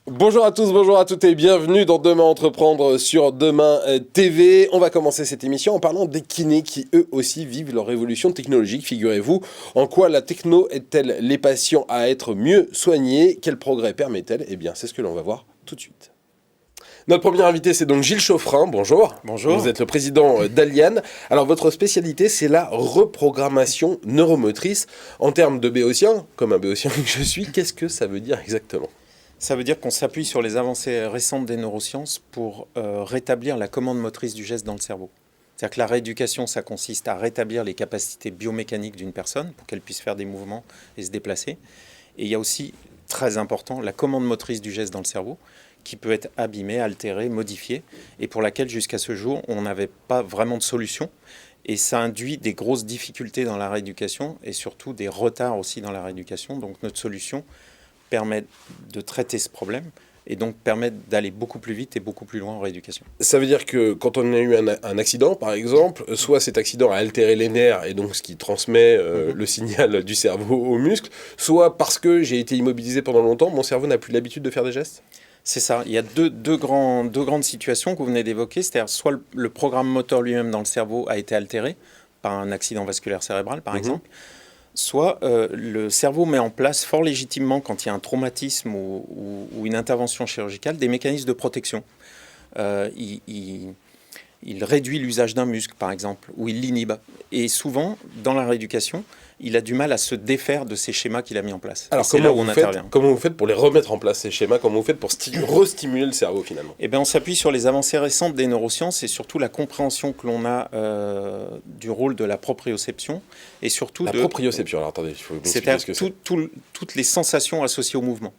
Bonjour à tous, bonjour à toutes et bienvenue dans Demain Entreprendre sur Demain TV. On va commencer cette émission en parlant des kinés qui eux aussi vivent leur révolution technologique. Figurez-vous, en quoi la techno aide-t-elle les patients à être mieux soignés? Quel progrès permet-elle? Eh bien, c'est ce que l'on va voir tout de suite. Notre premier invité, c'est donc Gilles Chauffrin. Bonjour. Bonjour. Vous êtes le président d'Alian. Alors, votre spécialité, c'est la reprogrammation neuromotrice. En termes de béotien, comme un béotien que je suis, qu'est-ce que ça veut dire exactement? Ça veut dire qu'on s'appuie sur les avancées récentes des neurosciences pour rétablir la commande motrice du geste dans le cerveau. C'est-à-dire que la rééducation, ça consiste à rétablir les capacités biomécaniques d'une personne pour qu'elle puisse faire des mouvements et se déplacer. Et il y a aussi, très important, la commande motrice du geste dans le cerveau qui peut être abîmée, altérée, modifiée, et pour laquelle jusqu'à ce jour, on n'avait pas vraiment de solution. Et ça induit des grosses difficultés dans la rééducation et surtout des retards aussi dans la rééducation. Donc notre solution permet de traiter ce problème et donc permet d'aller beaucoup plus vite et beaucoup plus loin en rééducation. Ça veut dire que quand on a eu un accident, par exemple, soit cet accident a altéré les nerfs et donc ce qui transmet le signal du cerveau aux muscles, soit parce que j'ai été immobilisé pendant longtemps, mon cerveau n'a plus l'habitude de faire des gestes? C'est ça. Il y a deux grandes situations que vous venez d'évoquer, c'est-à-dire soit le programme moteur lui-même dans le cerveau a été altéré par un accident vasculaire cérébral, par exemple, soit le cerveau met en place fort légitimement, quand il y a un traumatisme ou une intervention chirurgicale, des mécanismes de protection. Il réduit l'usage d'un muscle, par exemple, ou il l'inhibe. Et souvent, dans la rééducation, il a du mal à se défaire de ces schémas qu'il a mis en place. Alors comment vous faites pour les remettre en place, ces schémas? Comment vous faites pour restimuler le cerveau, finalement? Eh bien, on s'appuie sur les avancées récentes des neurosciences et surtout la compréhension que l'on a du rôle de la proprioception. Et surtout proprioception, alors attendez, il faut m'expliquer ce que c'est. Toutes les sensations associées au mouvement.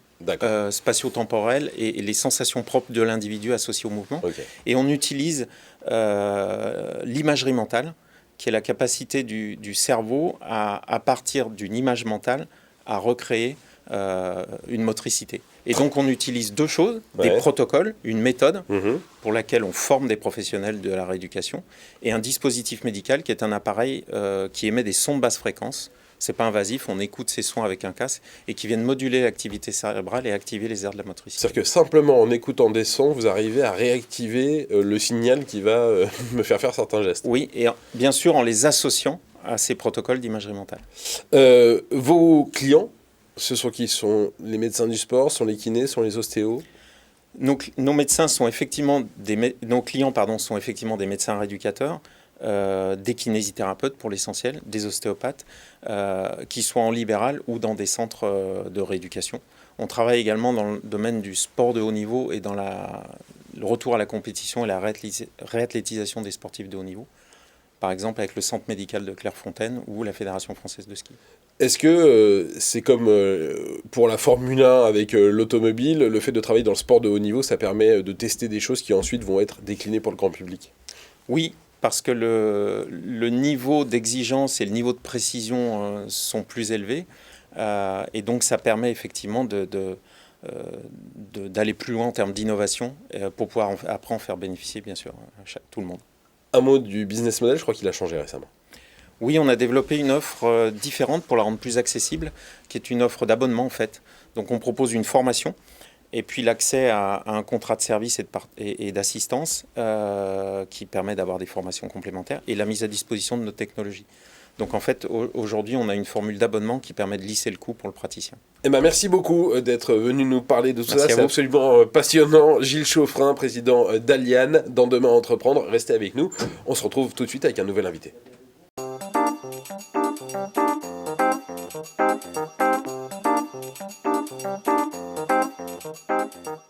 Spatio-temporelles et les sensations propres de l'individu associées au mouvement. Okay. Et on utilise l'imagerie mentale, qui est la capacité du cerveau à partir d'une image mentale, à recréer une motricité. Et donc on utilise deux choses, des protocoles, une méthode pour laquelle on forme des professionnels de la rééducation, et un dispositif médical qui est un appareil qui émet des sons de basse fréquence. C'est pas invasif, on écoute ces sons avec un casque et qui viennent moduler l'activité cérébrale et activer les aires de la motricité. C'est-à-dire que simplement en écoutant des sons, vous arrivez à réactiver le signal qui va me faire certains gestes. Oui, et bien sûr en les associant à ces protocoles d'imagerie mentale. Vos clients, ce sont qui? Sont les médecins du sport, sont les kinés, sont les ostéos? Nos médecins sont effectivement nos clients sont effectivement des médecins rééducateurs. Des kinésithérapeutes pour l'essentiel, des ostéopathes, qui soient en libéral ou dans des centres de rééducation. On travaille également dans le domaine du sport de haut niveau et dans le retour à la compétition et la réathlétisation des sportifs de haut niveau. Par exemple avec le centre médical de Clairefontaine ou la Fédération française de ski. Est-ce que c'est comme pour la Formule 1 avec l'automobile, le fait de travailler dans le sport de haut niveau, ça permet de tester des choses qui ensuite vont être déclinées pour le grand public? Oui, parce que le niveau d'exigence et le niveau de précision sont plus élevés. Et donc ça permet effectivement d'aller plus loin en termes d'innovation pour pouvoir après en faire bénéficier bien sûr tout le monde. Un mot du business model, je crois qu'il a changé récemment. Oui, on a développé une offre différente pour la rendre plus accessible, qui est une offre d'abonnement en fait. Donc on propose une formation et puis l'accès à un contrat de service et d'assistance qui permet d'avoir des formations complémentaires et la mise à disposition de nos technologies. Donc en fait, aujourd'hui, on a une formule d'abonnement qui permet de lisser le coût pour le praticien. Eh ben, merci beaucoup d'être venu nous parler de tout ça. C'est absolument passionnant. Gilles Chauffrin, président d'Alian, dans Demain Entreprendre. Restez avec nous. On se retrouve tout de suite avec un nouvel invité.